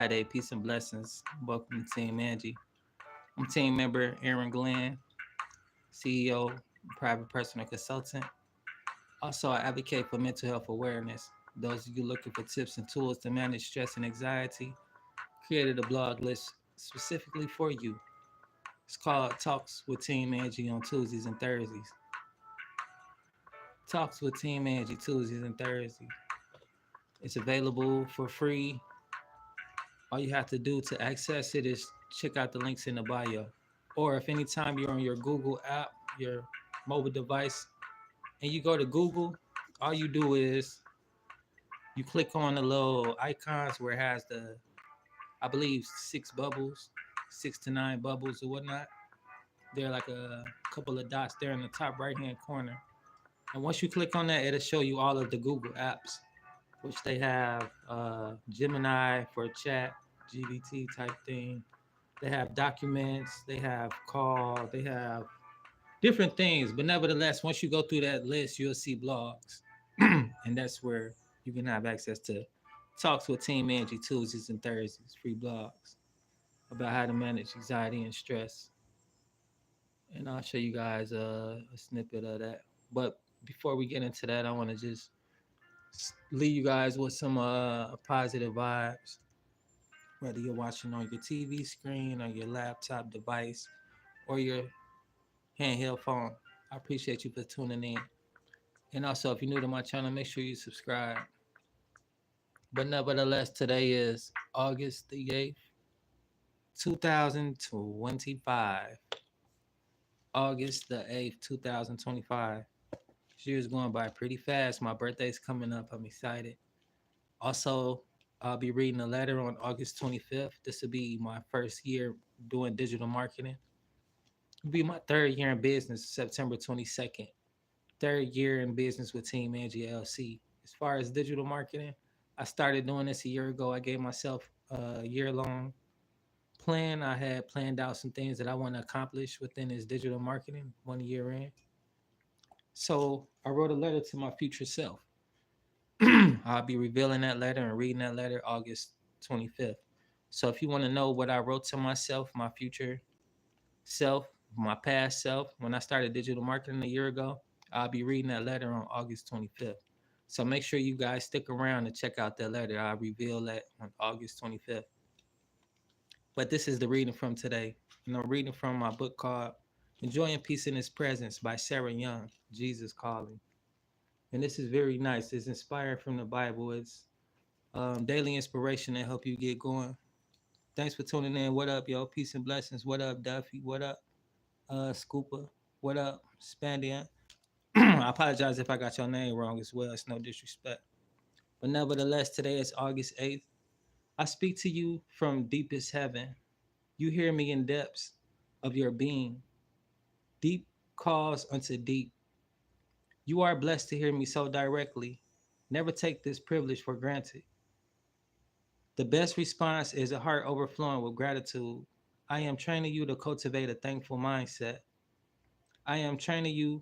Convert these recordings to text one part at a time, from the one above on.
Friday. Peace and blessings. Welcome to Team Angie. I'm team member Aaron Glenn, CEO, private personal consultant. Also, I advocate for mental health awareness. Those of you looking for tips and tools to manage stress and anxiety, created a blog list specifically for you. It's called Talks with Team Angie on Tuesdays and Thursdays. Talks with Team Angie Tuesdays and Thursdays. It's available for free. All you have to do to access it is check out the links in the bio. Or if anytime you're on your Google app, your mobile device, and you go to Google, all you do is you click on the little icons where it has the, I believe, six bubbles, 6 to 9 bubbles or whatnot. They're like a couple of dots there in the top right hand corner. And once you click on that, it'll show you all of the Google apps, which they have Gemini for chat, GBT type thing. They have documents, they have call, they have different things. But nevertheless, once you go through that list, you'll see blogs. And that's where you can have access to talks with Team Angie Tuesdays and Thursdays, free blogs about how to manage anxiety and stress. And I'll show you guys a snippet of that. But before we get into that, I want to just leave you guys with some positive vibes, whether you're watching on your TV screen or your laptop device or your handheld phone. I appreciate you for tuning in. And also, if you're new to my channel, make sure you subscribe. But nevertheless, today is August the 8th, 2025. August the 8th, 2025. This year's going by pretty fast. My birthday's coming up. I'm excited. Also, I'll be reading a letter on August 25th. This will be my first year doing digital marketing. It'll be my third year in business, September 22nd. Third year in business with Team Angie LLC. As far as digital marketing, I started doing this a year ago. I gave myself a year long plan. I had planned out some things that I want to accomplish within this digital marketing 1 year in. So I wrote a letter to my future self. I'll be revealing that letter and reading that letter August 25th. So if you want to know what I wrote to myself, my future self, my past self, when I started digital marketing a year ago, I'll be reading that letter on August 25th. So make sure you guys stick around and check out that letter. I'll reveal that on August 25th. But this is the reading from today. And I'm reading from my book called Enjoying Peace in His Presence by Sarah Young, Jesus Calling. And this is very nice. It's inspired from the Bible. It's daily inspiration to help you get going. Thanks for tuning in. What up, yo? Peace and blessings. What up, Duffy? What up, Scooper? What up, Spandian? I apologize if I got your name wrong as well. It's no disrespect. But nevertheless, today is August 8th. I speak to you from deepest heaven. You hear me in depths of your being. Deep calls unto deep. You are blessed to hear me so directly. Never take this privilege for granted. The best response is a heart overflowing with gratitude. I am training you to cultivate a thankful mindset. I am training you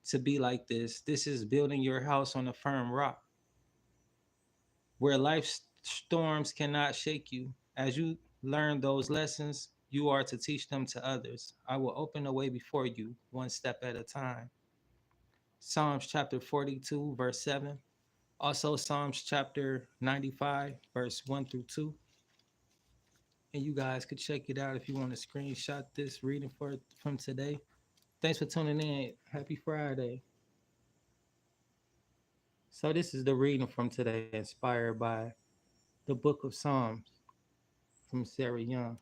to be like this. This is building your house on a firm rock where life's storms cannot shake you. As you learn those lessons, you are to teach them to others. I will open the way before you, one step at a time. Psalms chapter 42, verse 7. Also, Psalms chapter 95, verse 1 through 2. And you guys could check it out if you want to screenshot this reading from today. Thanks for tuning in. Happy Friday. So this is the reading from today, inspired by the Book of Psalms from Sarah Young.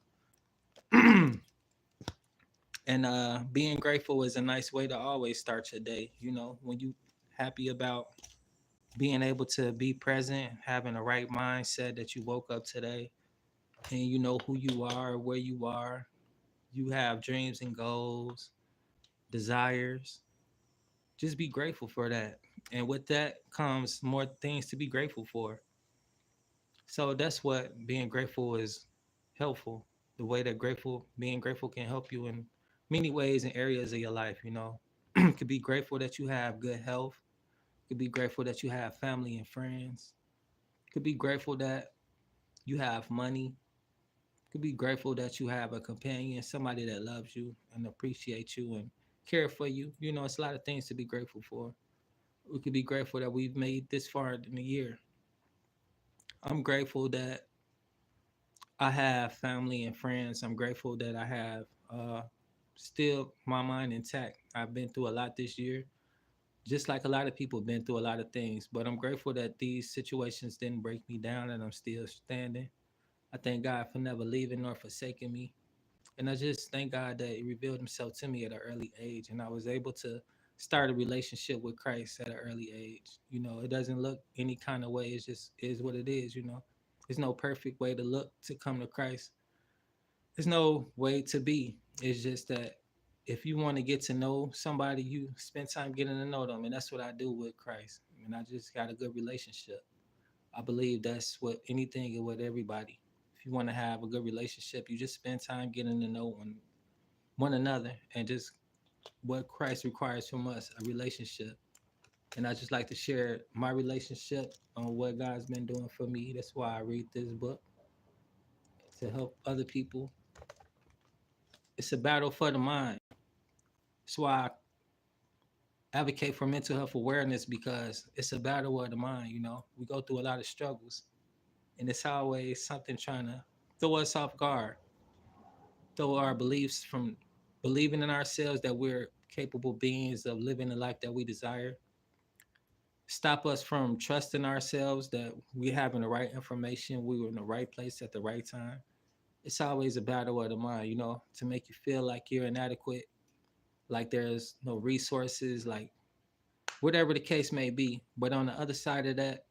And being grateful is a nice way to always start your day. You know, when you happy about being able to be present, having the right mindset that you woke up today, and you know who you are, where you are. You have dreams and goals, desires. Just be grateful for that. And with that comes more things to be grateful for. So that's what being grateful is helpful. The way that being grateful can help you in many ways and areas of your life, you know. Could be grateful that you have good health. Could be grateful that you have family and friends. Could be grateful that you have money. You could be grateful that you have a companion, somebody that loves you and appreciates you and care for you. You know, it's a lot of things to be grateful for. We could be grateful that we've made this far in the year. I'm grateful that I have family and friends. I'm grateful that I have still my mind intact. I've been through a lot this year, just like a lot of people been through a lot of things. But I'm grateful that these situations didn't break me down and I'm still standing. I thank God for never leaving nor forsaking me. And I just thank God that He revealed Himself to me at an early age, and I was able to start a relationship with Christ at an early age. You know, it doesn't look any kind of way. It's just is what it is. You know, there's no perfect way to look to come to Christ. There's no way to be. It's just that if you want to get to know somebody, you spend time getting to know them, and that's what I do with Christ. And I just got a good relationship. I believe that's what anything and with everybody. If you want to have a good relationship, you just spend time getting to know one another and just what Christ requires from us, a relationship. And I just like to share my relationship on what God's been doing for me. That's why I read this book to help other people. It's a battle for the mind. That's why I advocate for mental health awareness because it's a battle of the mind. You know, we go through a lot of struggles, and it's always something trying to throw us off guard, throw our beliefs from believing in ourselves that we're capable beings of living the life that we desire, stop us from trusting ourselves that we having the right information, we were in the right place at the right time. It's always a battle of the mind, you know, to make you feel like you're inadequate, like there's no resources, like whatever the case may be. But on the other side of that,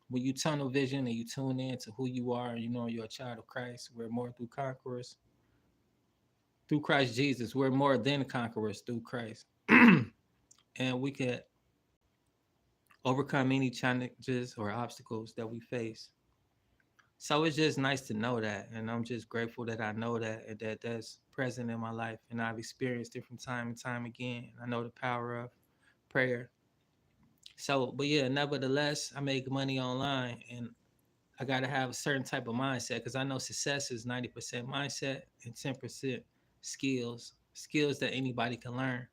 when you tunnel vision and you tune in to who you are, you know you're a child of Christ. We're more through conquerors through Christ Jesus. We're more than conquerors through Christ, and we can overcome any challenges or obstacles that we face. So it's just nice to know that, and I'm just grateful that I know that and that that's present in my life, and I've experienced it from time and time again. I know the power of prayer. So, but yeah, nevertheless, I make money online, and I got to have a certain type of mindset because I know success is 90% mindset and 10% skills, skills that anybody can learn.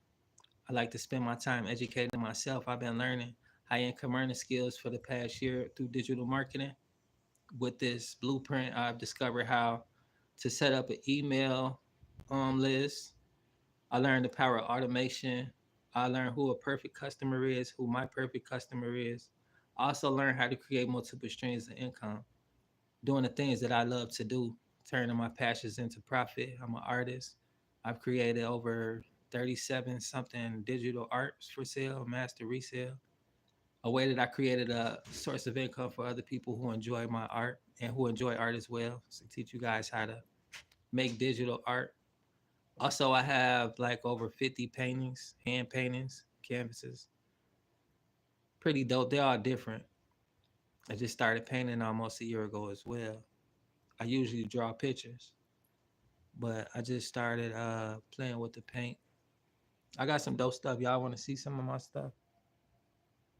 I like to spend my time educating myself. I've been learning high-income earning skills for the past year through digital marketing. With this blueprint, I've discovered how to set up an email list. I learned the power of automation. I learned who a perfect customer is, who my perfect customer is. I also learned how to create multiple streams of income, doing the things that I love to do, turning my passions into profit. I'm an artist. I've created over 37 something digital arts for sale, master resale. A way that I created a source of income for other people who enjoy my art and who enjoy art as well. So teach you guys how to make digital art. Also, I have like over 50 paintings, hand paintings, canvases. Pretty dope. They're all different. I just started painting almost a year ago as well. I usually draw pictures, but I just started playing with the paint. I got some dope stuff. Y'all want to see some of my stuff?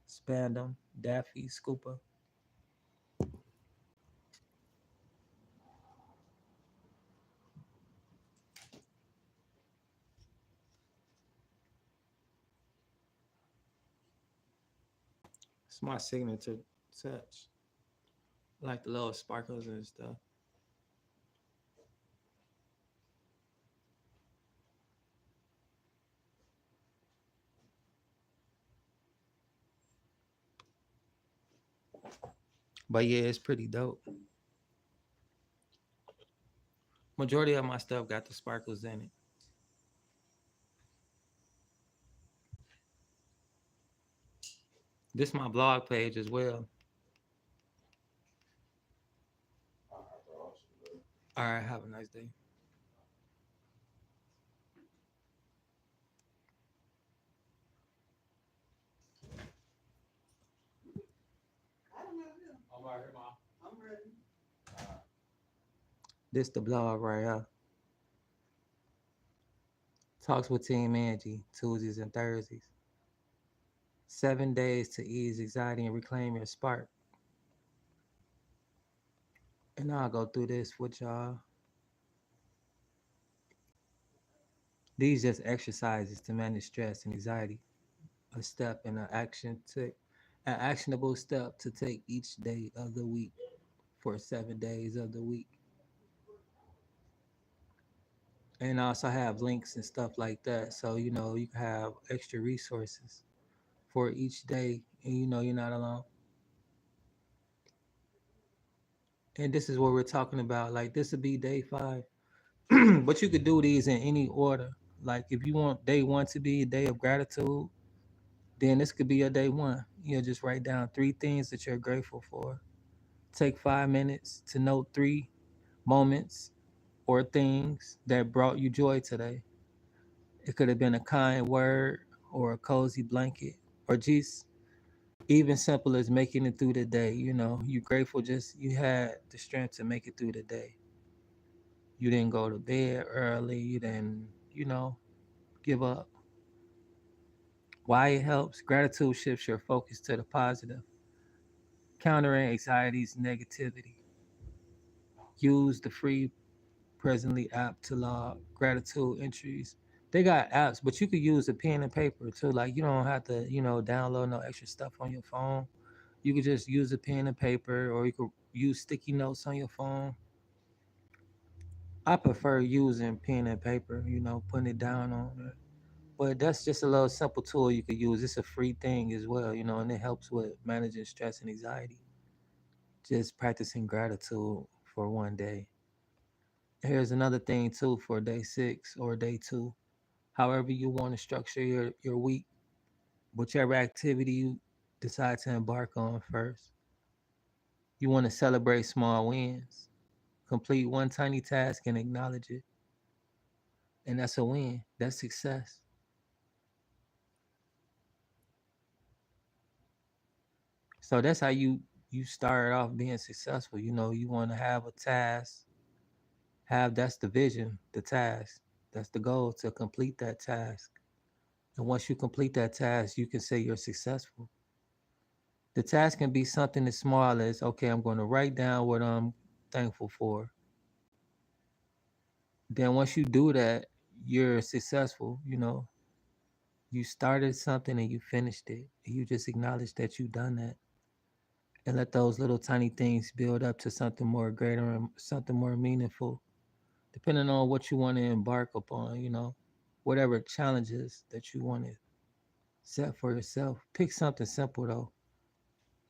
Spandam, Daffy, Scooper. It's my signature touch. I like the little sparkles and stuff. But yeah, it's pretty dope. Majority of my stuff got the sparkles in it. This is my blog page as well. All right, have a nice day. This the blog right here. Talks with Team Angie, Tuesdays and Thursdays. 7 days to ease anxiety and reclaim your spark. And I'll go through this with y'all. These just exercises to manage stress and anxiety. A step and an actionable step to take each day of the week for 7 days of the week. And I also have links and stuff like that. So, you can have extra resources for each day and you're not alone. And this is what we're talking about. Like this would be day 5. But you could do these in any order. Like if you want day 1 to be a day of gratitude, then this could be your day 1. Just write down 3 things that you're grateful for. Take 5 minutes to note 3 moments or things that brought you joy today. It could have been a kind word or a cozy blanket or just even simple as making it through the day. You're grateful just you had the strength to make it through the day. You didn't go to bed early. You didn't, give up. Why it helps? Gratitude shifts your focus to the positive, countering anxiety's negativity. Use the free Presently app to log gratitude entries. They got apps, but you could use a pen and paper too. Like you don't have to, download no extra stuff on your phone. You could just use a pen and paper, or you could use sticky notes on your phone. I prefer using pen and paper, putting it down on it. But that's just a little simple tool you could use. It's a free thing as well, and it helps with managing stress and anxiety. Just practicing gratitude for one day. Here's another thing too for day 6 or day 2. However you want to structure your week, whichever activity you decide to embark on first. You want to celebrate small wins. Complete one tiny task and acknowledge it. And that's a win. That's success. So that's how you start off being successful. You want to have a task, that's the vision, the task. That's the goal to complete that task. And once you complete that task, you can say you're successful. The task can be something as small as, okay, I'm going to write down what I'm thankful for. Then once you do that, you're successful. You started something and you finished it. You just acknowledge that you've done that and let those little tiny things build up to something more greater and something more meaningful, depending on what you want to embark upon, whatever challenges that you want to set for yourself. Pick something simple though,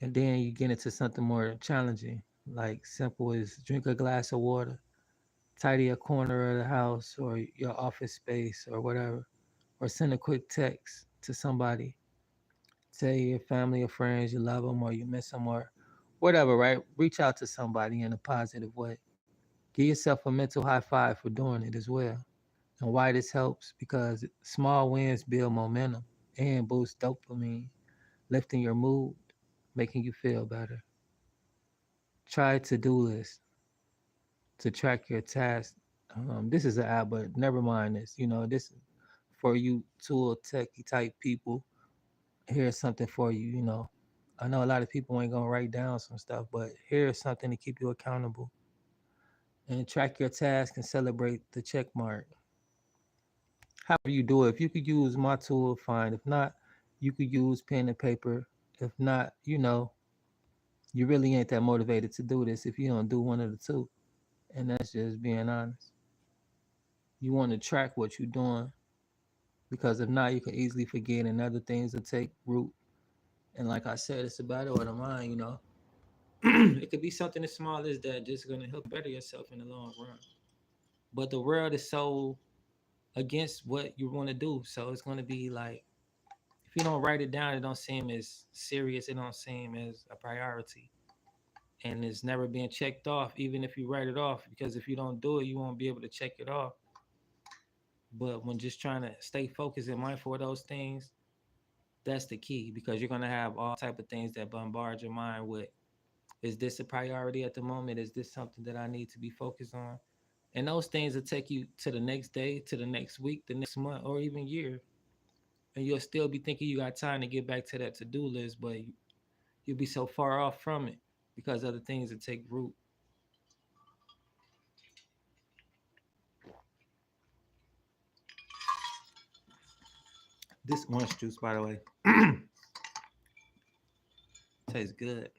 and then you get into something more challenging. Like simple as drink a glass of water, tidy a corner of the house or your office space or whatever, or send a quick text to somebody. Tell your family or friends you love them or you miss them or whatever, right? Reach out to somebody in a positive way. Give yourself a mental high five for doing it as well. And why this helps? Because small wins build momentum and boost dopamine, lifting your mood, making you feel better. Try to-do list to track your tasks. This is an app, but never mind this. This for you tool techie type people. Here's something for you. I know a lot of people ain't gonna write down some stuff, but here's something to keep you accountable and track your tasks and celebrate the check mark. However you do it, if you could use my tool, fine. If not, you could use pen and paper. If not, you really ain't that motivated to do this if you don't do one of the two. And that's just being honest. You want to track what you're doing because if not, you can easily forget and other things will take root. And like I said, it's a battle of the mind. It could be something as small as that, just gonna help better yourself in the long run. But the world is so against what you want to do, so it's gonna be like if you don't write it down, it don't seem as serious. It don't seem as a priority, and it's never being checked off. Even if you write it off, because if you don't do it, you won't be able to check it off. But when just trying to stay focused and mindful of those things, that's the key because you're gonna have all type of things that bombard your mind with. Is this a priority at the moment? Is this something that I need to be focused on? And those things will take you to the next day, to the next week, the next month, or even year. And you'll still be thinking you got time to get back to that to-do list, but you'll be so far off from it because other things will take root. This orange juice, by the way, tastes good.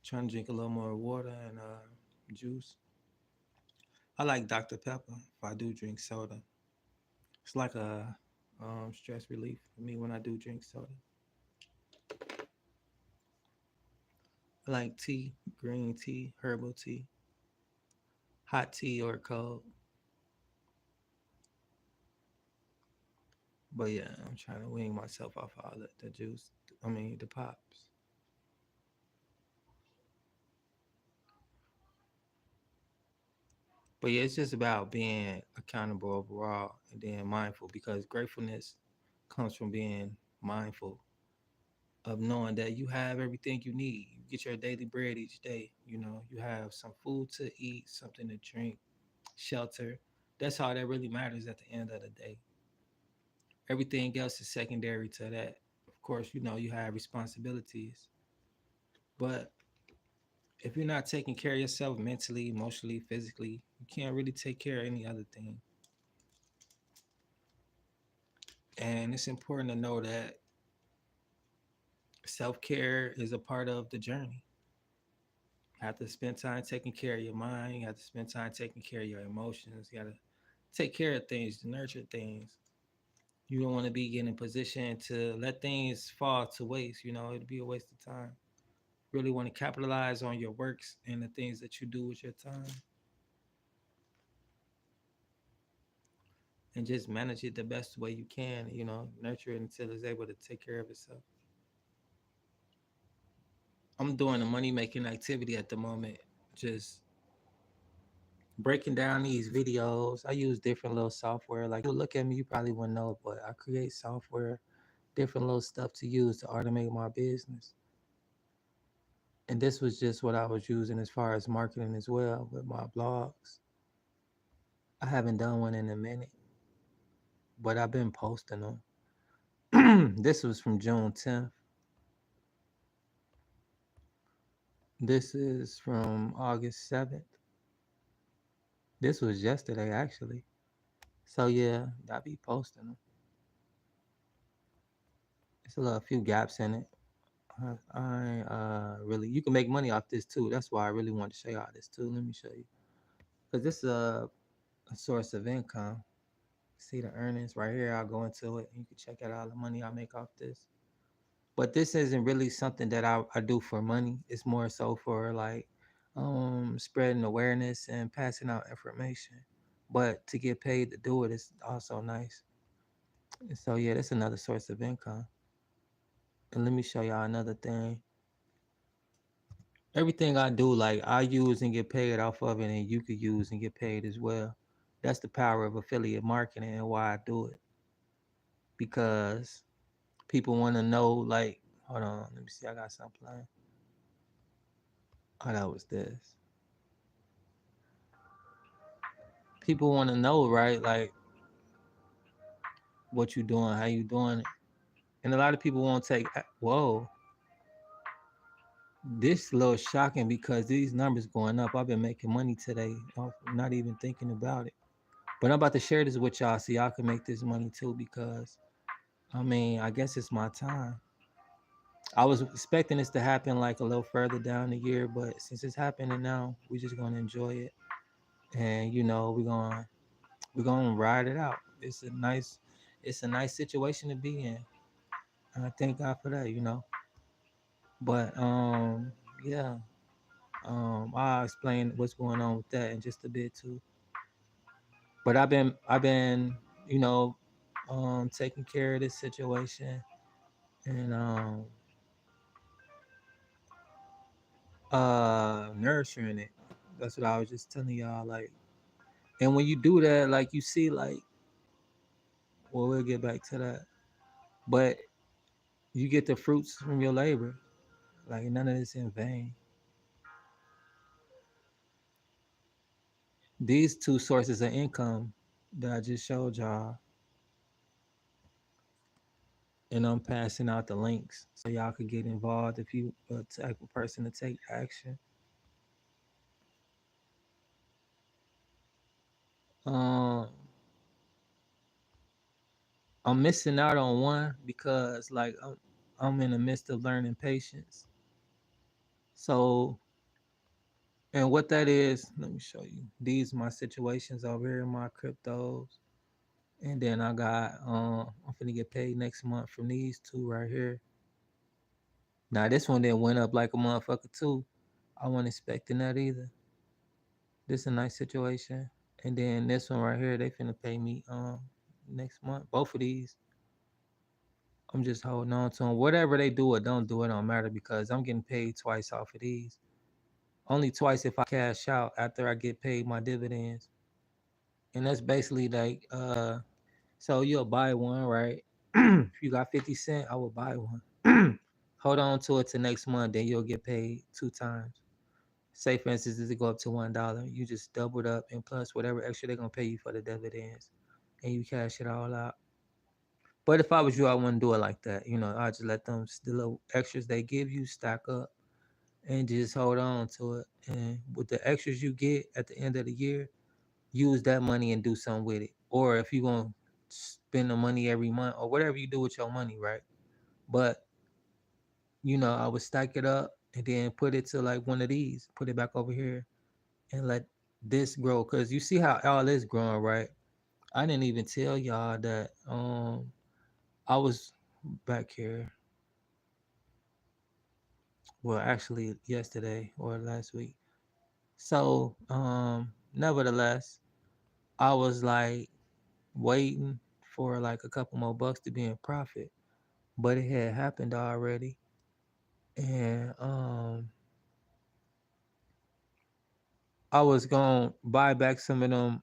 Trying to drink a little more water and juice. I like Dr. Pepper if I do drink soda. It's like a stress relief for me when I do drink soda. I like tea, green tea, herbal tea, hot tea or cold. But yeah, I'm trying to wean myself off all the juice. I mean, the pops. But yeah, it's just about being accountable overall and then mindful because gratefulness comes from being mindful of knowing that you have everything you need. You get your daily bread each day. You know, you have some food to eat, something to drink, shelter. That's all that really matters at the end of the day. Everything else is secondary to that. Of course, you know, you have responsibilities, but if you're not taking care of yourself mentally, emotionally, physically, you can't really take care of any other thing. And it's important to know that self care is a part of the journey. You have to spend time taking care of your mind. You have to spend time taking care of your emotions. You got to take care of things, nurture things. You don't want to be getting in a position to let things fall to waste. You know, it'd be a waste of time. Really want to capitalize on your works and the things that you do with your time and just manage it the best way you can, you know, nurture it until it's able to take care of itself. I'm doing a money making activity at the moment, just breaking down these videos. I use different little software. Like you look at me, you probably wouldn't know, but I create software, different little stuff to use to automate my business. And this was just what I was using as far as marketing as well with my blogs. I haven't done one in a minute, but I've been posting them. This was from June 10th. This is from August 7th. This was yesterday, actually. So yeah, I be posting them. It's a little few gaps in it. I really, you can make money off this too. That's why I really want to show y'all this too. Let me show you, because this is a source of income. See the earnings right here. I'll go into it. You can check out all the money I make off this. But this isn't really something that I do for money. It's more so for like spreading awareness and passing out information. But to get paid to do it is also nice. And so yeah, that's another source of income. And let me show y'all another thing. Everything I do, like I use and get paid off of it, and you could use and get paid as well. That's the power of affiliate marketing and why I do it. Because people want to know, like, hold on, let me see, I got something playing. Oh, that was this. People want to know, right? Like, what you doing, how you doing it. And a lot of people won't take, whoa, this a little shocking because these numbers going up. I've been making money today, not even thinking about it. But I'm about to share this with y'all so y'all can make this money too because I mean, I guess it's my time. I was expecting this to happen like a little further down the year, but since it's happening now, we're just gonna enjoy it. And you know, we're gonna ride it out. It's a nice situation to be in. And I thank God for that, you know. But yeah. I'll explain what's going on with that in just a bit too. But I've been, you know, taking care of this situation and nurturing it. That's what I was just telling y'all. Like, and when you do that, like you see, like, well, we'll get back to that. But you get the fruits from your labor. Like none of this in vain. These two sources of income that I just showed y'all, and I'm passing out the links so y'all could get involved if you a type of person to take action. Um, I'm missing out on one because like I'm in the midst of learning patience. So and what that is, let me show you. These my situations over here, my cryptos. And then I got I'm finna get paid next month from these two right here. Now this one then went up like a motherfucker too. I wasn't expecting that either. This is a nice situation. And then this one right here, they finna pay me next month. Both of these, I'm just holding on to them. Whatever they do or don't do, it don't matter because I'm getting paid twice off of these. Only twice if I cash out after I get paid my dividends. And that's basically like so you'll buy one, right? If you got 50 cents, I will buy one. Hold on to it till next month, then you'll get paid two times. Say for instance, does it go up to $1? You just double it up and plus whatever extra they're gonna pay you for the dividends, and you cash it all out. But if I was you, I wouldn't do it like that. You know, I just let them the little extras they give you stack up and just hold on to it. And with the extras you get at the end of the year, use that money and do something with it. Or if you're gonna spend the money every month or whatever you do with your money, right? But I would stack it up and then put it to like one of these, put it back over here and let this grow. Cause you see how all this growing, right? I didn't even tell y'all that I was back here. Well, actually yesterday or last week. So, nevertheless, I was like waiting for like a couple more bucks to be in profit, but it had happened already. And I was gonna buy back some of them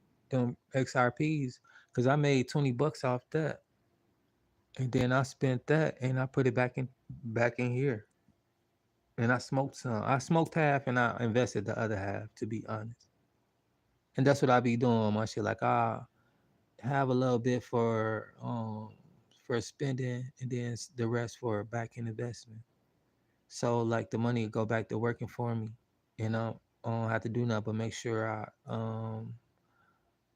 XRPs because I made 20 bucks off that. And then I spent that and I put it back in here. And I smoked some. I smoked half and I invested the other half, to be honest. And that's what I be doing on my shit. Like I have a little bit for spending and then the rest for back in investment. So like the money go back to working for me. And I don't have to do nothing but make sure I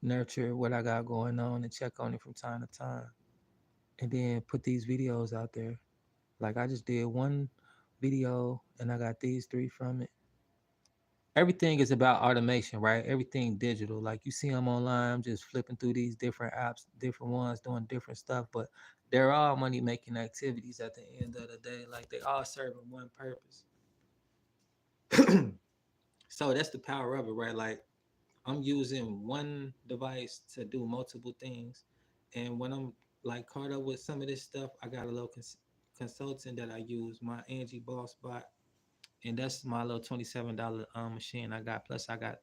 nurture what I got going on and check on it from time to time. And then put these videos out there. Like I just did one video and I got these three from it. Everything is about automation, right? Everything digital. Like you see them online, I'm just flipping through these different apps, different ones doing different stuff, but they're all money making activities at the end of the day. Like they all serving one purpose. So that's the power of it, right? Like I'm using one device to do multiple things. And when I'm like caught up with some of this stuff, I got a little consultant that I use, my Angie Boss Bot. And that's my little $27 machine I got. Plus, I got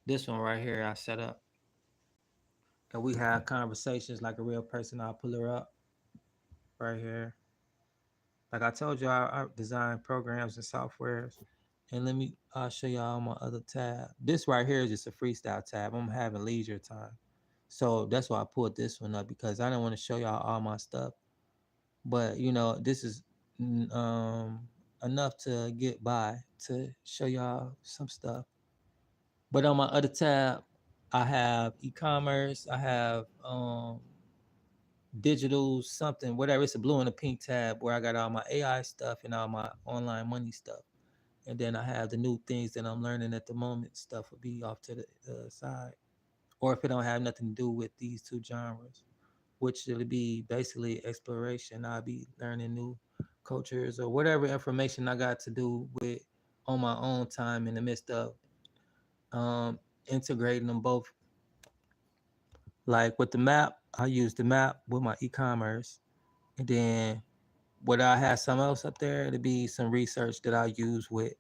this one right here I set up. And we have conversations like a real person. I'll pull her up right here. Like I told you, I design programs and softwares. And I'll show y'all my other tab. This right here is just a freestyle tab. I'm having leisure time. So that's why I pulled this one up because I don't want to show y'all all my stuff. But, this is um, enough to get by to show y'all some stuff. But on my other tab, I have e-commerce. I have digital something, whatever. It's a blue and a pink tab where I got all my AI stuff and all my online money stuff. And then I have the new things that I'm learning at the moment. Stuff will be off to the side. Or if it don't have nothing to do with these two genres, which it'll be basically exploration. I'll be learning new cultures or whatever information I got to do with on my own time in the midst of integrating them both. Like with the map, I use the map with my e-commerce, and then what I have some else up there, it'll be some research that I use with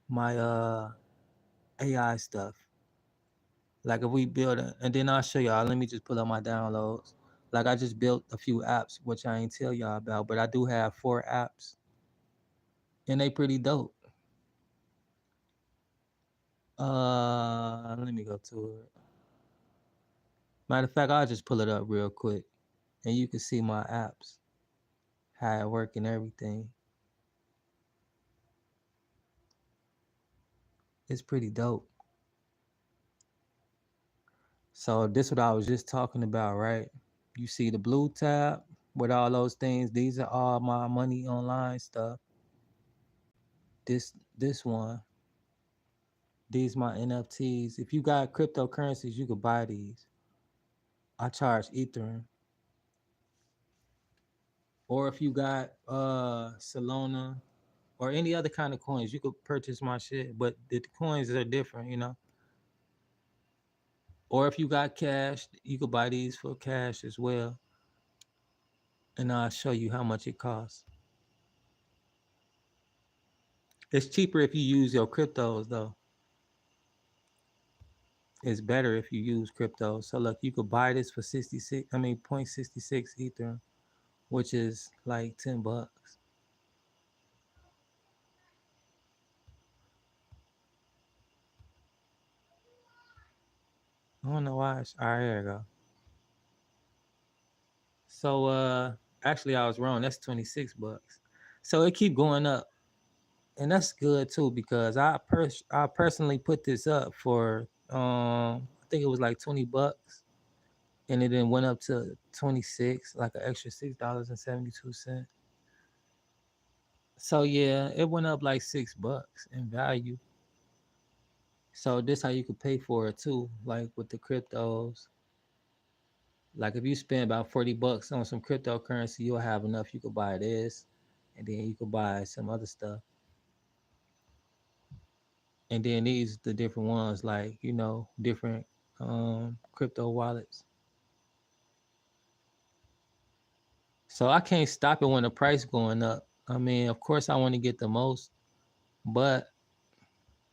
my AI stuff. Like if we build it, and then I'll show y'all. Let me just pull up my downloads. Like I just built a few apps, which I ain't tell y'all about, but I do have 4 apps, and they pretty dope. Let me go to it. Matter of fact, I'll just pull it up real quick, and you can see my apps, how it work and everything. It's pretty dope. So this what I was just talking about, right? You see the blue tab, with all those things. These are all my money online stuff. This one, these my NFTs. If you got cryptocurrencies, you could buy these. I charge Ethereum. Or if you got Solana or any other kind of coins, you could purchase my shit. But the coins are different, you know. Or if you got cash, you could buy these for cash as well. And I'll show you how much it costs. It's cheaper if you use your cryptos though. It's better if you use crypto. So look, you could buy this for 0.66 Ether, which is like $10. I don't know why. All right, here we go. So actually I was wrong. That's $26. So it keep going up. And that's good too because I personally put this up for I think it was like $20 and it then went up to 26, like an extra $6.72. So yeah, it went up like $6 in value. So this how you could pay for it too, like with the cryptos. Like if you spend about $40 on some cryptocurrency, you'll have enough. You could buy this, and then you could buy some other stuff. And then these the different ones, like different crypto wallets. So I can't stop it when the price going up. I mean, of course I want to get the most, but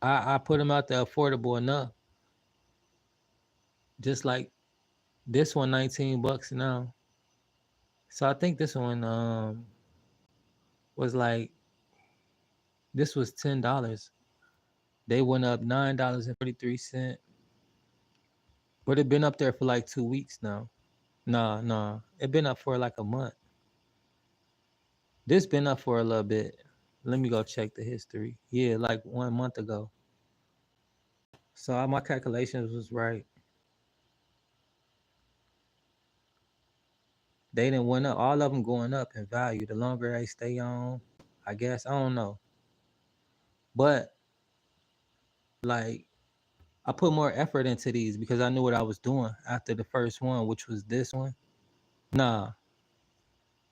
I put them out there affordable enough. Just like this one, $19 now. So I think this one was like this was $10. They went up $9.43. But it been up there for like 2 weeks now. Nah. It been up for like a month. This been up for a little bit. Let me go check the history. Yeah, like 1 month ago. So my calculations was right. They didn't went up. All of them going up in value. The longer they stay on, I guess. I don't know. But like I put more effort into these because I knew what I was doing after the first one, which was this one. Nah,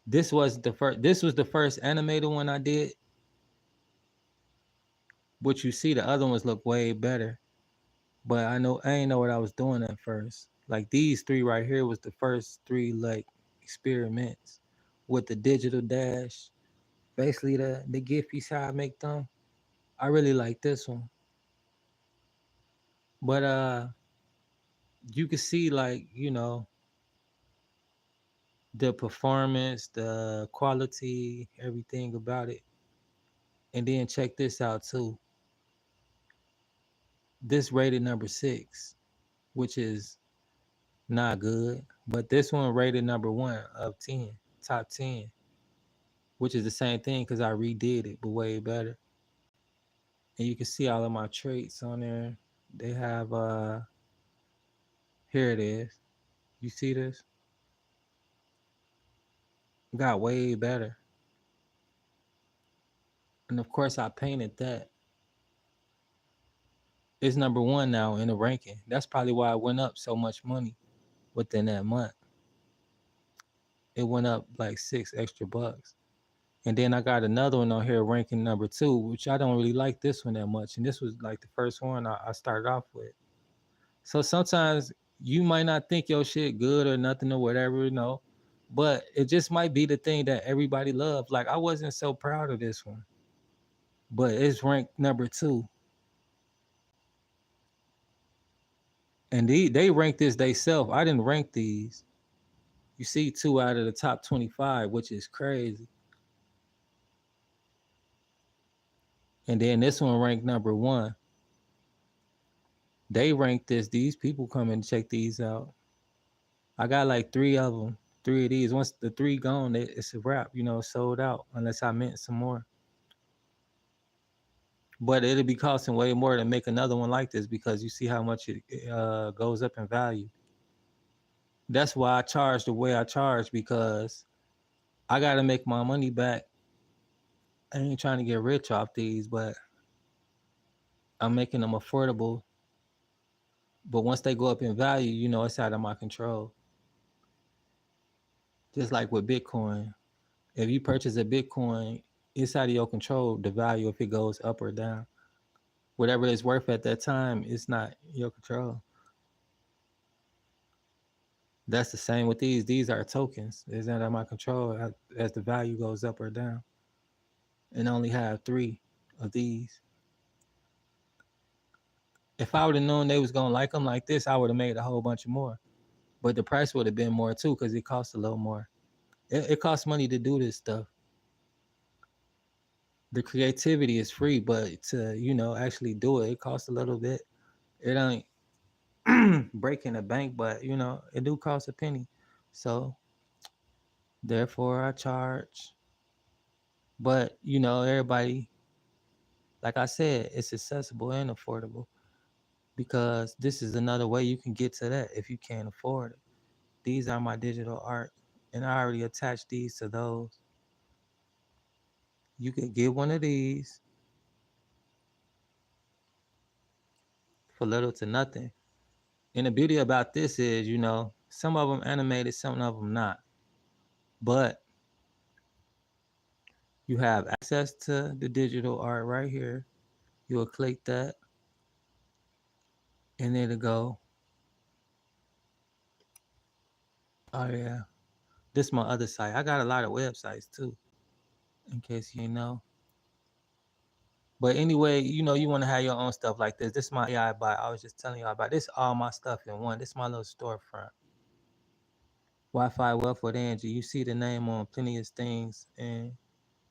this was the first. This was the first animated one I did. But you see, the other ones look way better. But I ain't know what I was doing at first. Like these three right here was the first three like experiments with the digital dash. Basically the Giphies how I make them. I really like this one. But you can see like, the performance, the quality, everything about it. And then check this out too. This rated number 6, which is not good. But this one rated number 1 of 10, top 10, which is the same thing because I redid it, but way better. And you can see all of my traits on there. They have here it is. You see this? Got way better. And of course I painted that. It's number 1 now in the ranking. That's probably why it went up so much money within that month. It went up like $6 extra. And then I got another one on here ranking number 2, which I don't really like this one that much. And this was like the first one I started off with. So sometimes you might not think your shit good or nothing or whatever, but it just might be the thing that everybody loved. Like I wasn't so proud of this one, but it's ranked number 2. And they ranked this themselves. I didn't rank these. You see 2 out of the top 25, which is crazy. And then this one ranked number 1. They ranked this. These people come and check these out. I got like 3 of them. 3 of these. Once the 3 gone, it's a wrap. Sold out unless I meant some more. But it'll be costing way more to make another one like this because you see how much it goes up in value. That's why I charge the way I charge because I gotta make my money back. I ain't trying to get rich off these, but I'm making them affordable. But once they go up in value, it's out of my control. Just like with Bitcoin. If you purchase a Bitcoin, it's out of your control, the value, if it goes up or down. Whatever it's worth at that time, it's not your control. That's the same with these. These are tokens. It's not out of my control as the value goes up or down. And I only have 3 of these. If I would have known they was gonna like them like this, I would have made a whole bunch more. But the price would have been more too, because it costs a little more. It costs money to do this stuff. The creativity is free, but to actually do it, it costs a little bit. It ain't breaking the bank, but it do cost a penny. So therefore I charge. But everybody, like I said, it's accessible and affordable, because this is another way you can get to that if you can't afford it. These are my digital art, and I already attached these to those. You could get one of these for little to nothing. And the beauty about this is, some of them animated, some of them not. But you have access to the digital art right here. You will click that, and it'll go. Oh yeah, this is my other site. I got a lot of websites too, in case you know. But anyway, you want to have your own stuff like this. This is my AI bot. I was just telling y'all about this. All my stuff in one. This is my little storefront. Wi-Fi Wealth with Angie. You see the name on plenty of things, and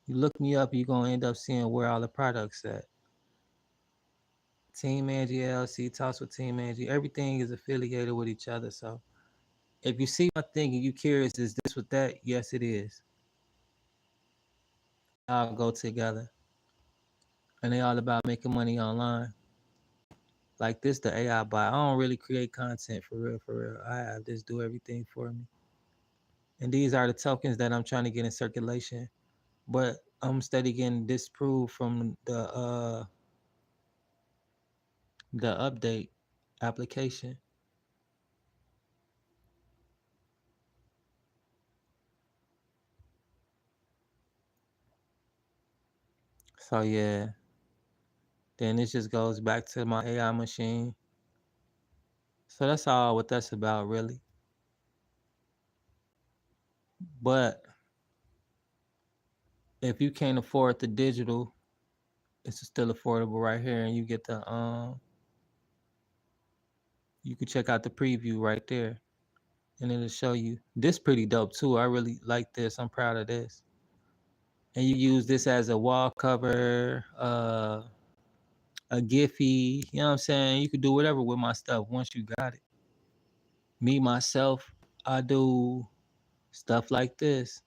you look me up, you're gonna end up seeing where all the products at. Team Angie LLC talks with Team Angie. Everything is affiliated with each other. So if you see my thing and you curious, is this with that? Yes, it is. They all go together, and they all about making money online. Like this, the AI bot. I don't really create content for real, for real. I have this do everything for me. And these are the tokens that I'm trying to get in circulation. But I'm steady getting disproved from the update application. So yeah, then it just goes back to my AI machine. So that's all what that's about, really. But if you can't afford the digital, it's still affordable right here, and you get you can check out the preview right there, and it'll show you. This pretty dope too. I really like this. I'm proud of this. And you use this as a wall cover, a Giphy. You know what I'm saying? You could do whatever with my stuff once you got it. Me myself, I do stuff like this.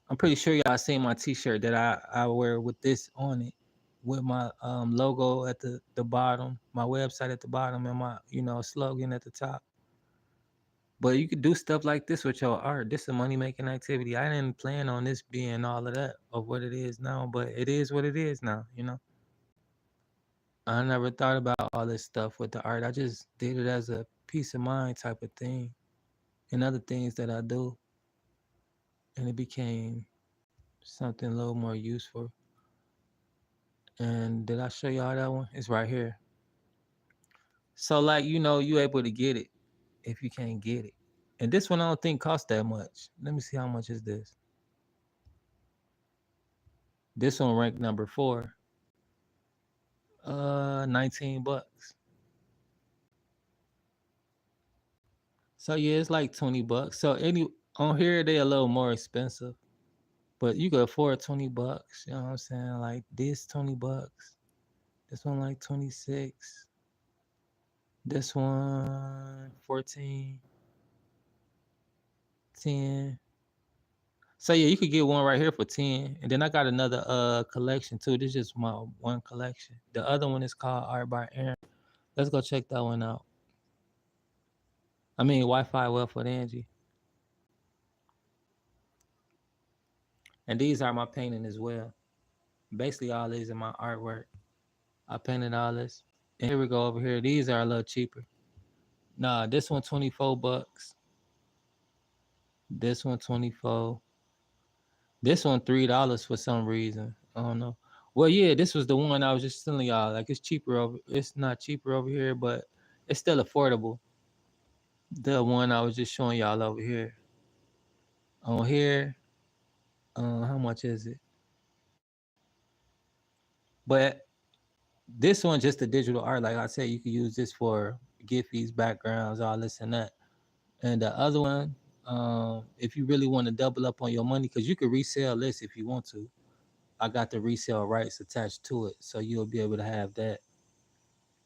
I'm pretty sure y'all seen my T-shirt that I wear with this on it, with my logo at the bottom, my website at the bottom, and my slogan at the top. But you could do stuff like this with your art. This is a money making activity. I didn't plan on this being all of that of what it is now, but it is what it is now. I never thought about all this stuff with the art. I just did it as a peace of mind type of thing, and other things that I do. And it became something a little more useful. And did I show y'all that one? It's right here. So like, you able to get it if you can't get it. And this one I don't think costs that much. Let me see how much is this. This one ranked number 4. 19 bucks. So yeah, it's like 20 bucks. So on here they a little more expensive. But you could afford 20 bucks. You know what I'm saying? Like this 20 bucks. This one like 26. This one 14. 10. So yeah, you could get one right here for 10. And then I got another collection too. This is just my one collection. The other one is called Art by Aaron. Let's go check that one out. I mean Wi-Fi Wealth with Angie. And these are my painting as well. Basically, all these are my artwork. I painted all this. And here we go over here. These are a little cheaper. Nah, this one $24. This one 24. This one $3 for some reason. I don't know. Well, yeah, this was the one I was just telling y'all. Like it's cheaper over. It's not cheaper over here, but it's still affordable. The one I was just showing y'all over here. On here, how much is it? But this one just the digital art. Like I said, you can use this for Giphies, backgrounds, all this and that. And the other one, if you really want to double up on your money, because you could resell this if you want to. I got the resale rights attached to it, so you'll be able to have that,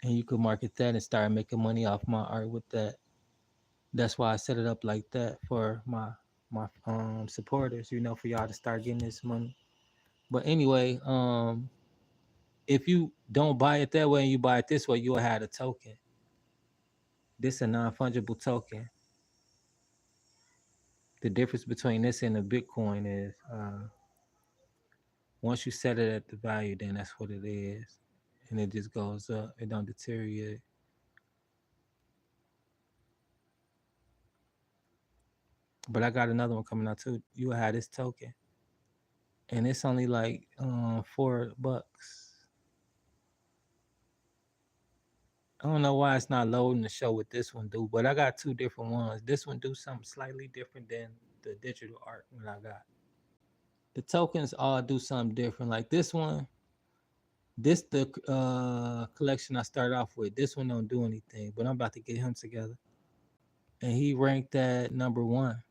and you could market that and start making money off my art with that. That's why I set it up like that for my supporters, for y'all to start getting this money. But anyway, if you don't buy it that way and you buy it this way, you'll have a token. This is a non-fungible token. The difference between this and the Bitcoin is once you set it at the value, then that's what it is. And it just goes up. It don't deteriorate. But I got another one coming out too. You will have this token. And it's only like $4. I don't know why it's not loading the show with this one, dude. But I got two different ones. This one do something slightly different than the digital art that I got. The tokens all do something different. Like this one, this the collection I started off with. This one don't do anything, but I'm about to get him together. And he ranked at number one.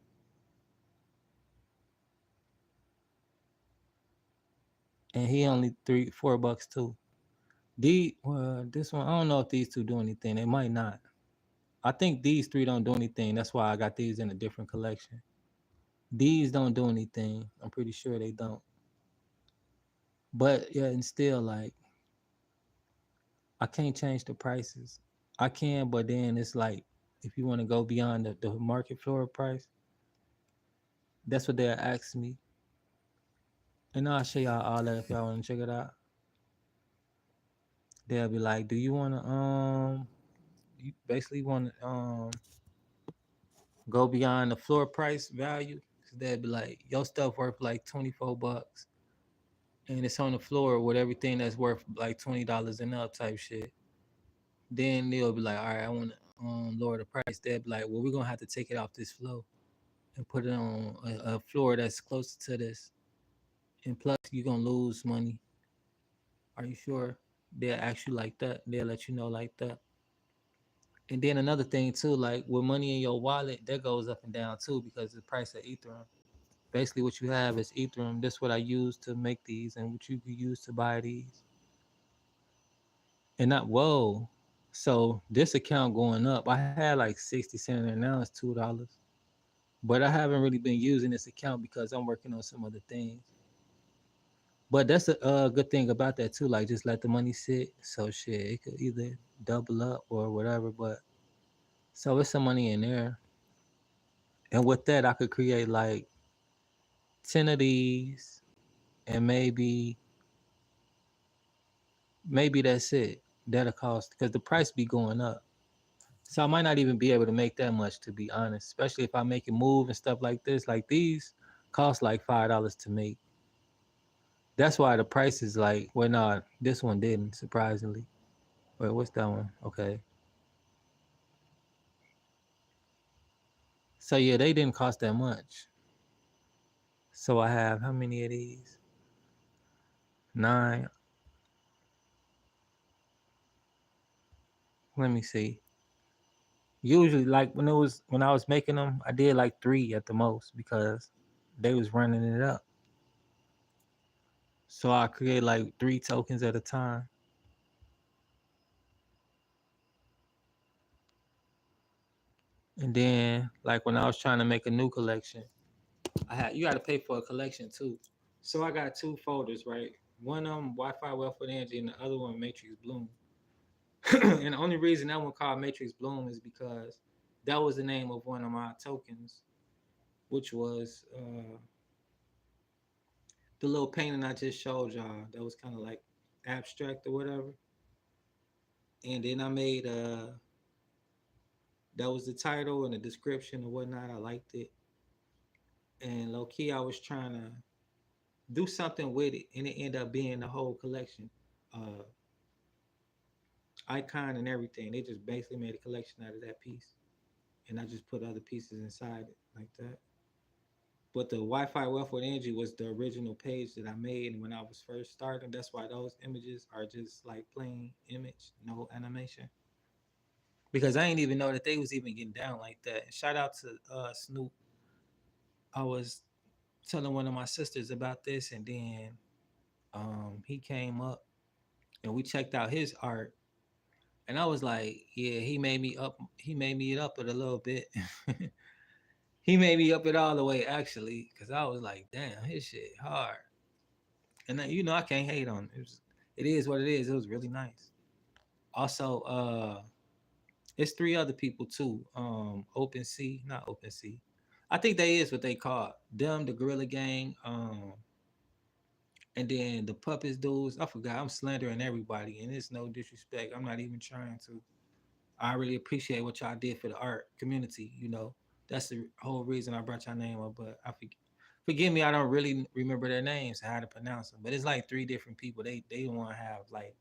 And he only $4 too. This one, I don't know if these two do anything. They might not. I think these three don't do anything. That's why I got these in a different collection. These don't do anything. I'm pretty sure they don't. But yeah, and still like I can't change the prices. I can, but then it's like if you want to go beyond the market floor price, that's what they'll ask me. And I'll show y'all all that if y'all want to check it out. They'll be like, do you want to you basically want to go beyond the floor price value? So they'll be like, your stuff worth like $24 and it's on the floor with everything that's worth like $20 and up type shit. Then they'll be like, all right, I want to lower the price. They'll be like, well, we're gonna have to take it off this floor and put it on a floor that's closer to this. And plus, you're gonna lose money. Are you sure? They'll ask you like that. They'll let you know like that. And then another thing too, like with money in your wallet, that goes up and down too because of the price of Ethereum. Basically, what you have is Ethereum. That's what I use to make these, and what you could use to buy these. And not whoa. So this account going up. I had like 60 cents and now it's $2. But I haven't really been using this account because I'm working on some other things. But that's a good thing about that too. Like just let the money sit. So shit, it could either double up or whatever. But so it's some money in there. And with that, I could create like 10 of these and maybe that's it. That'll cost because the price be going up. So I might not even be able to make that much to be honest, especially if I make it move and stuff like this. Like these cost like $5 to make. That's why the price is like, well, no, this one didn't, surprisingly. Wait, what's that one? Okay. So yeah, they didn't cost that much. So I have how many of these? 9. Let me see. Usually, like when I was making them, I did like 3 at the most because they was running it up. So I create like 3 tokens at a time. And then like when I was trying to make a new collection, you got to pay for a collection too. So I got 2 folders, right? One of them Wi-Fi Wealth with Angie, and the other one Matrix Bloom. And the only reason that one called Matrix Bloom is because that was the name of one of my tokens, which was the little painting I just showed y'all that was kind of like abstract or whatever. And then I made that was the title and the description and whatnot. I liked it. And low key I was trying to do something with it and it ended up being the whole collection. Uh icon and everything. They just basically made a collection out of that piece. And I just put other pieces inside it like that. But the Wi-Fi Wealth with Angie was the original page that I made when I was first starting. That's why those images are just like plain image, no animation. Because I didn't even know that they was even getting down like that. Shout out to Snoop. I was telling one of my sisters about this, and then he came up and we checked out his art, and I was like, yeah, he made me up. He made me up it a little bit. He made me up it all the way actually, because I was like, damn, his shit hard. And then, I can't hate on it. It is what it is. It was really nice. Also, it's three other people too. Open Sea, not Open Sea. I think they is what they call it. Them, the Gorilla Gang, and then the Puppets dudes. I forgot. I'm slandering everybody, and it's no disrespect. I'm not even trying to. I really appreciate what y'all did for the art community. That's the whole reason I brought your name up. But forgive me, I don't really remember their names, how to pronounce them. But it's like three different people. They want to have like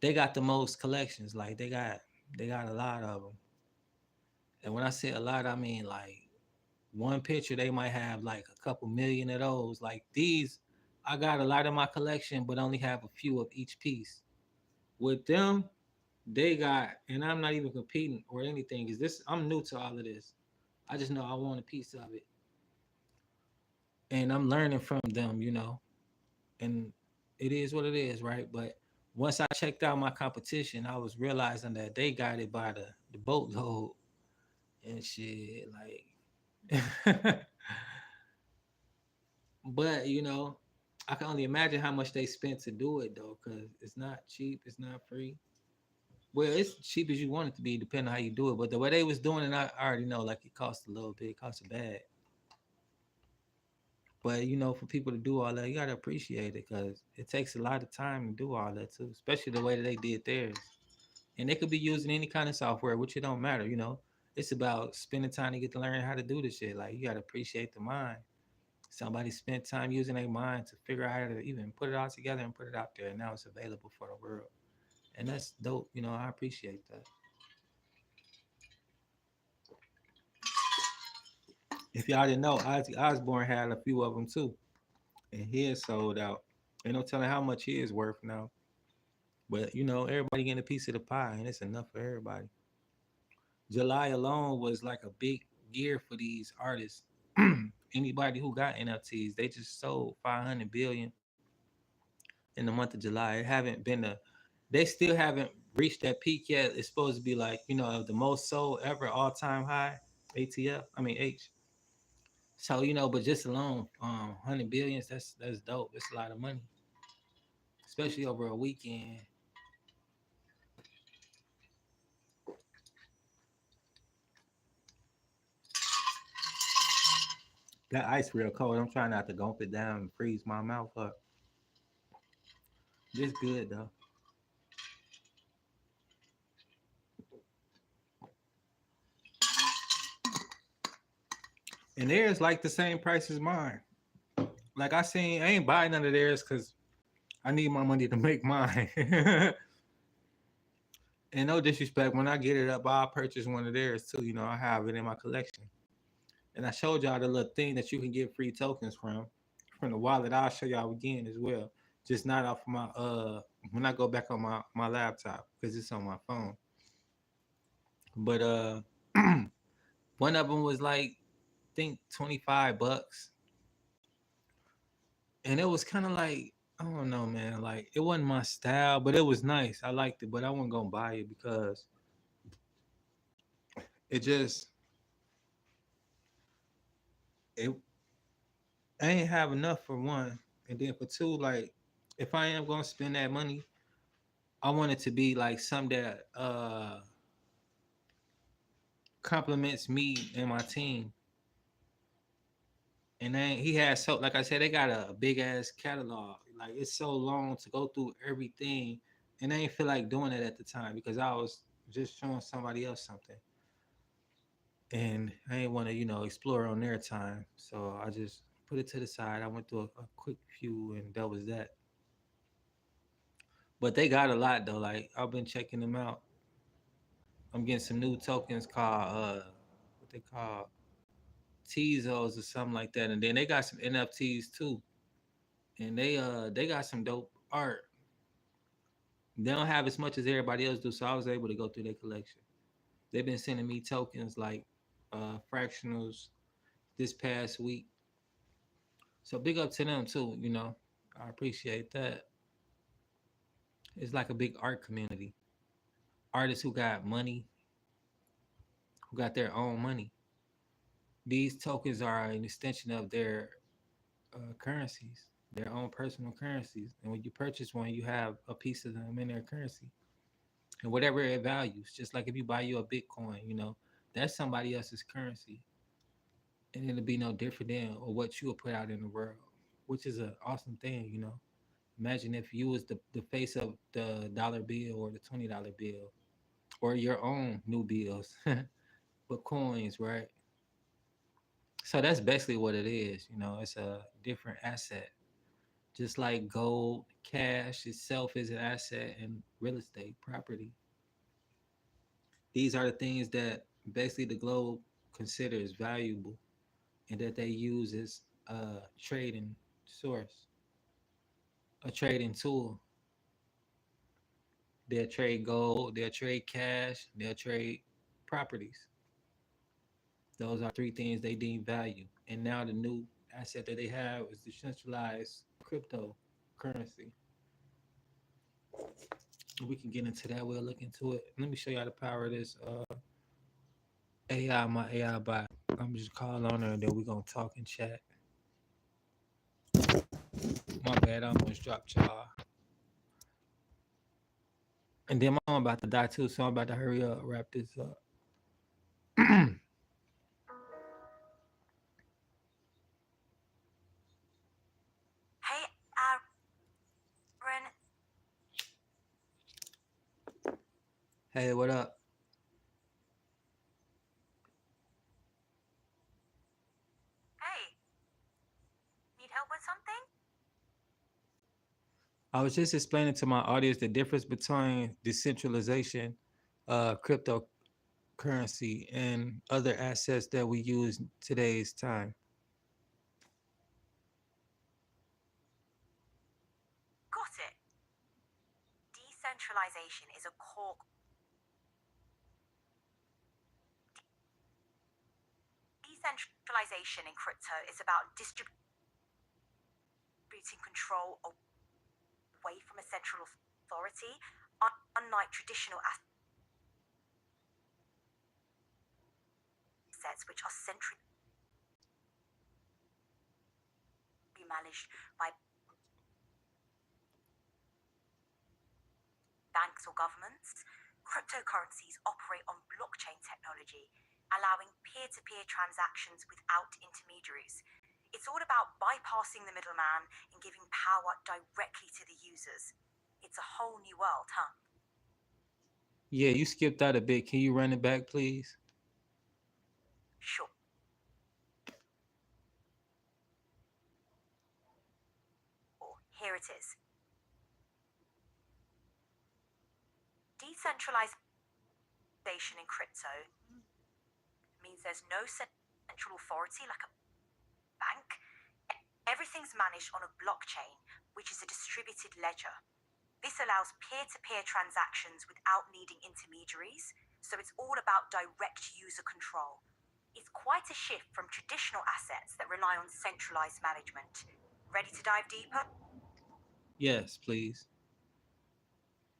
they got the most collections. Like they got a lot of them. And when I say a lot, I mean like one picture they might have like a couple million of those. Like these, I got a lot of my collection, but only have a few of each piece. With them, they got, and I'm not even competing or anything. Is this? I'm new to all of this. I just know I want a piece of it, and I'm learning from them. And it is what it is, right? But once I checked out my competition, I was realizing that they got it by the boatload and shit. Like, but I can only imagine how much they spent to do it though, because it's not cheap, it's not free. Well, it's cheap as you want it to be, depending on how you do it. But the way they was doing it, I already know like it costs a little bit, it costs a bag. But for people to do all that, you gotta appreciate it because it takes a lot of time to do all that too, especially the way that they did theirs. And they could be using any kind of software, which it don't matter. It's about spending time to get to learn how to do this shit. Like you gotta appreciate the mind. Somebody spent time using their mind to figure out how to even put it all together and put it out there, and now it's available for the world. And that's dope. I appreciate that. If y'all didn't know, Ozzy Osbourne had a few of them too, and he is sold out. Ain't no telling how much he is worth now. But everybody getting a piece of the pie, and it's enough for everybody. July alone was like a big year for these artists. Anybody who got NFTs, they just sold 500 billion in the month of July. It haven't been they still haven't reached that peak yet. It's supposed to be like the most sold ever, all time high. ATF, I mean H. So but just alone, 100 billions. That's dope. It's a lot of money, especially over a weekend. That ice real cold. I'm trying not to gulp it down and freeze my mouth up. It's good though. And theirs like the same price as mine. Like I ain't buying none of theirs because I need my money to make mine. And no disrespect, when I get it up, I'll purchase one of theirs too. I have it in my collection. And I showed y'all the little thing that you can get free tokens from the wallet. I'll show y'all again as well. Just not off my when I go back on my laptop because it's on my phone. But one of them was like I think $25, and it was kind of like I don't know, man. Like it wasn't my style, but it was nice. I liked it, but I wasn't gonna buy it because it just it I ain't have enough for one, and then for two, like if I am gonna spend that money, I want it to be like something that complements me and my team. And then he has so like I said, they got a big ass catalog. Like it's so long to go through everything, and I didn't feel like doing it at the time because I was just showing somebody else something, and I didn't want to explore on their time. So I just put it to the side. I went through a quick few, and that was that. But they got a lot though. Like I've been checking them out. I'm getting some new tokens called what they call Tezos or something like that, and then they got some NFTs too, and they got some dope art. They don't have as much as everybody else do, so I was able to go through their collection. They've been sending me tokens like fractionals this past week, so big up to them too. I appreciate that. It's like a big art community. Artists who got money, who got their own money. These tokens are an extension of their currencies, their own personal currencies. And when you purchase one, you have a piece of them in their currency and whatever it values. Just like if you buy you a Bitcoin, that's somebody else's currency, and it'll be no different than or what you will put out in the world, which is an awesome thing. Imagine if you was the face of the dollar bill or the $20 bill or your own new bills, but coins, right? So that's basically what it is. It's a different asset. Just like gold, cash itself is an asset and real estate property. These are the things that basically the globe considers valuable and that they use as a trading source, a trading tool. They'll trade gold, they'll trade cash, they'll trade properties. Those are three things they deem value. And now the new asset that they have is decentralized cryptocurrency. We can get into that. We'll look into it. Let me show y'all the power of this AI, my AI bot. I'm just call on her and then we're gonna talk and chat. My bad, I almost dropped y'all. And then I'm about to die too, so I'm about to hurry up, wrap this up. Hey, Aaron. Hey, what up? Hey, need help with something? I was just explaining to my audience the difference between decentralization, cryptocurrency, and other assets that we use in today's time. Got it. Decentralization is a core. Decentralization in crypto is about distributing control away from a central authority, unlike traditional assets, which are centrally managed by banks or governments. Cryptocurrencies operate on blockchain technology, allowing peer-to-peer transactions without intermediaries. It's all about bypassing the middleman and giving power directly to the users. It's a whole new world, huh? Yeah, you skipped out a bit. Can you run it back, please? Sure. Here it is. Decentralization in crypto means there's no central authority like a bank. Everything's managed on a blockchain, which is a distributed ledger. This allows peer-to-peer transactions without needing intermediaries, so it's all about direct user control. It's quite a shift from traditional assets that rely on centralized management. Ready to dive deeper? Yes, please.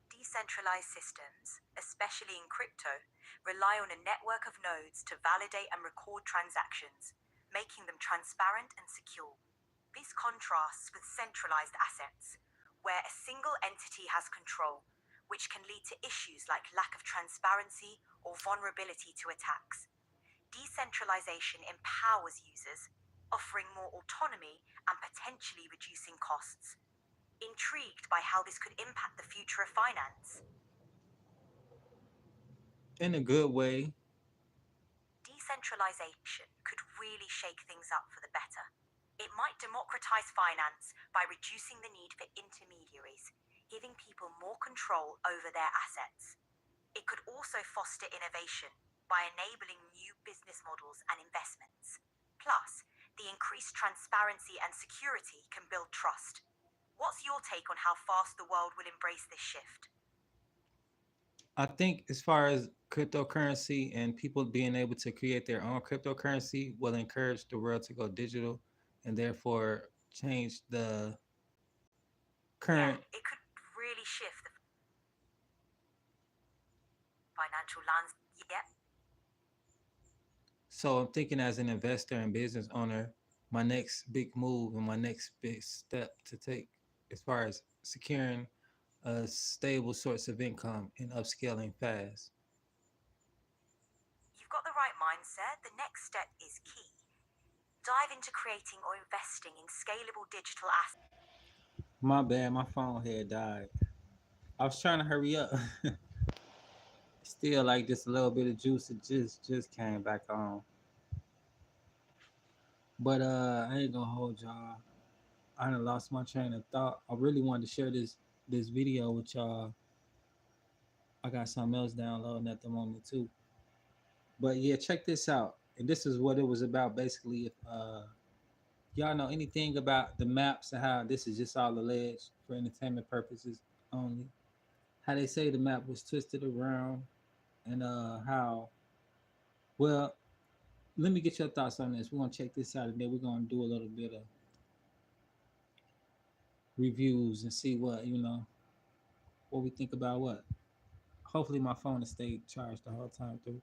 Decentralized systems, especially in crypto, rely on a network of nodes to validate and record transactions, making them transparent and secure. This contrasts with centralized assets, where a single entity has control, which can lead to issues like lack of transparency or vulnerability to attacks. Decentralization empowers users, offering more autonomy and potentially reducing costs. Intrigued by how this could impact the future of finance? In a good way. Decentralization could really shake things up for the better. It might democratize finance by reducing the need for intermediaries, giving people more control over their assets. It could also foster innovation by enabling new business models and investments. Plus, the increased transparency and security can build trust. What's your take on how fast the world will embrace this shift? I think as far as cryptocurrency and people being able to create their own cryptocurrency will encourage the world to go digital and therefore change the Yeah, current. it could really shift the financial landscape. Yeah, So I'm thinking as an investor and business owner, my next big move and my next big step to take as far as securing a stable source of income and upscaling fast. you've got the right mindset. The next step is key. Dive into creating or investing in scalable digital assets. My bad, my phone had died. I was trying to hurry up. Still like just a little bit of juice. It just came back on. But I ain't gonna hold y'all. I done lost my train of thought. I really wanted to share this video with y'all. I got something else downloading at the moment too. But yeah, check this out. And this is what it was about basically. If y'all know anything about the maps and how this is just all alleged for entertainment purposes only. How they say the map was twisted around and how well let me get your thoughts on this. We're gonna check this out and then we're gonna do a little bit of reviews and see what we think about what. Hopefully my phone has stayed charged the whole time through.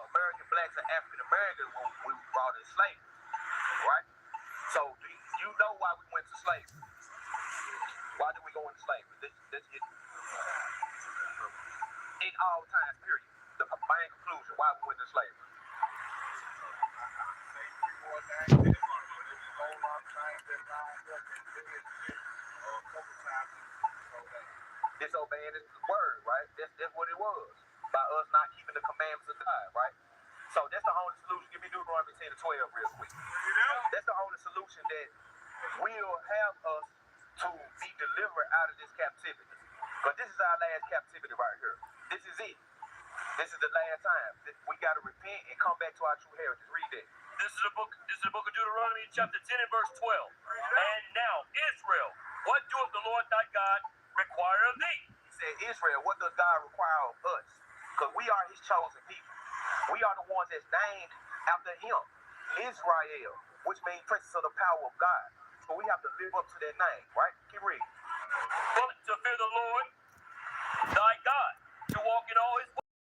American blacks and African Americans when we were brought in slavery, right? So do you know why we went to slavery? Why did we go into slavery? This in all times, period. The main conclusion why we went to slavery. Disobeying his word, right? That's what it was. By us not keeping the commandments of God, right? So that's the only solution. Give me Deuteronomy 10 to 12 real quick. That's the only solution that will have us to be delivered out of this captivity. But this is our last captivity right here. This is it. This is the last time. We got to repent and come back to our true heritage. Read it. This is the book of Deuteronomy, chapter 10 and verse 12. And now, Israel, what doeth the Lord thy God require of thee? He said, Israel, what does God require of us? Because we are his chosen people. We are the ones that's named after him. Israel, which means princess of the power of God. So we have to live up to that name, right? Keep reading. But to fear the Lord thy God, to walk in all his ways,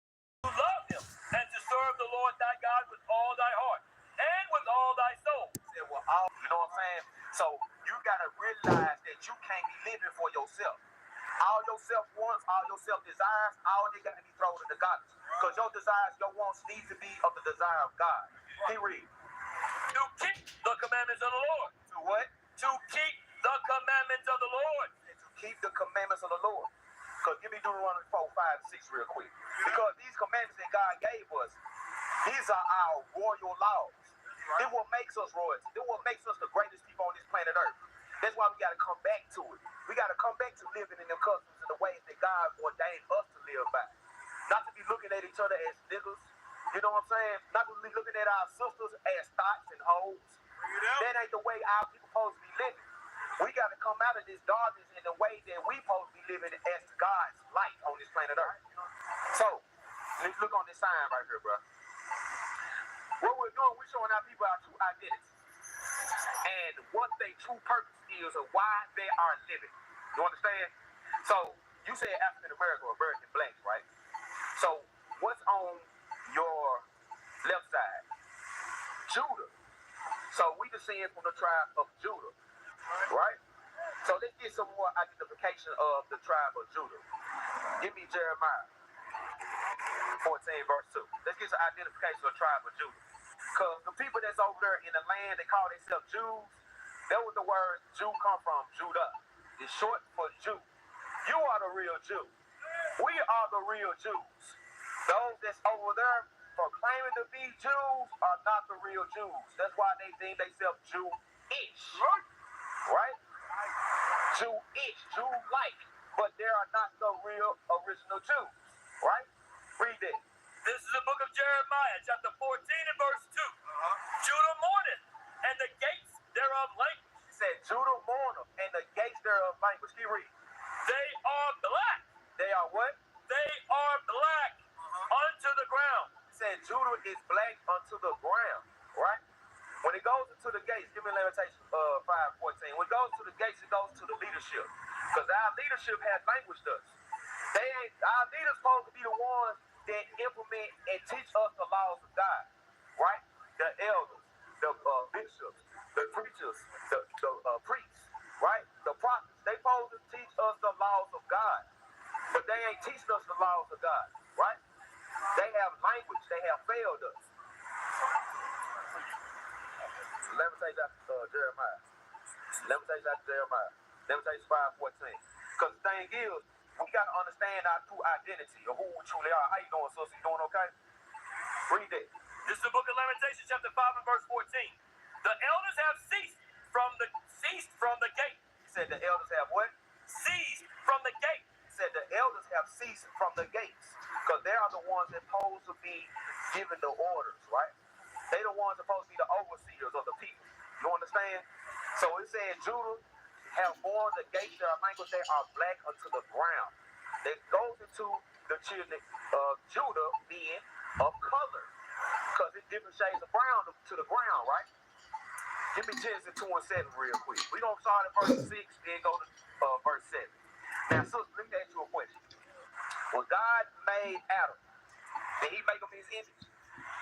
to love him, and to serve the Lord thy God with all thy heart and with all thy soul. He said, well, you know what I'm saying? So you got to realize that you can't be living for yourself. All your self-wants, all your self-desires, all they got to be thrown in the garbage. Because your desires, your wants need to be of the desire of God. He read. To keep the commandments of the Lord. To what? To keep the commandments of the Lord. To keep the commandments of the Lord. Because give me Deuteronomy 4, 5, 6 real quick. Because these commandments that God gave us, these are our royal laws. It what makes us royalty. It what makes us the greatest people on this planet Earth. That's why we got to come back to it. We got to come back to living in the customs and the ways that God ordained us to live by. Not to be looking at each other as niggas. You know what I'm saying? Not to be looking at our sisters as thoughts and hoes. That ain't the way our people supposed to be living. We got to come out of this darkness in the way that we supposed to be living as God's light on this planet Earth. So, this sign right here, bro. What we're doing, we're showing our people our true identity and what their true purpose is or why they are living. You understand? So you said African American or American blacks, right? So what's on your left side? Judah. So we descend from the tribe of Judah, right? So let's get some more identification of the tribe of Judah. Give me Jeremiah 14 verse 2. Let's get some identification of the tribe of Judah. Because the people that's over there in the land, they call themselves Jews. That was the word Jew come from, Judah. It's short for Jew. You are the real Jew. We are the real Jews. Those that's over there proclaiming to be Jews are not the real Jews. That's why they think themselves Jew-ish. Right? Jew-ish, Jew-like. But they are not the real original Jews. Right? Read it. This is the book of Jeremiah, chapter 14 and verse 2. Judah mourneth, and the gates thereof languish. It said Judah mourneth, and the gates thereof languish. Keep reading. They are black. They are what? They are black unto the ground. It said Judah is black unto the ground. Right? When it goes into the gates, give me Lamentation 5:14. When it goes to the gates, it goes to the leadership. Because our leadership has languished us. Our leaders supposed to be the ones that implement and teach us the laws of God, right? The elders, the bishops, the preachers, the priests, right? The prophets. They supposed to teach us the laws of God, but they ain't teaching us the laws of God, right? They have language. They have failed us. Let me take that Jeremiah. Let me take that Jeremiah. Let me take 5:14. Because the thing is, we got to understand our true identity of who we truly are. How you doing, sister? You doing okay? Read it. This is the book of Lamentations, chapter 5 and verse 14. The elders have ceased from the gate. He said the elders have what? Ceased from the gate. He said the elders have ceased from the gates. Because they are the ones that supposed to be giving the orders, right? They the ones supposed to be the overseers of the people. You understand? So it said Judah have borne the gates that are language, they are black unto the ground. It goes into the children of Judah being of color. Because it's different shades of brown to the ground, right? Give me Genesis 2 and 7 real quick. We're going to start at verse 6 and go to verse 7. Now, sister, let me ask you a question. When God made Adam, did he make him his image?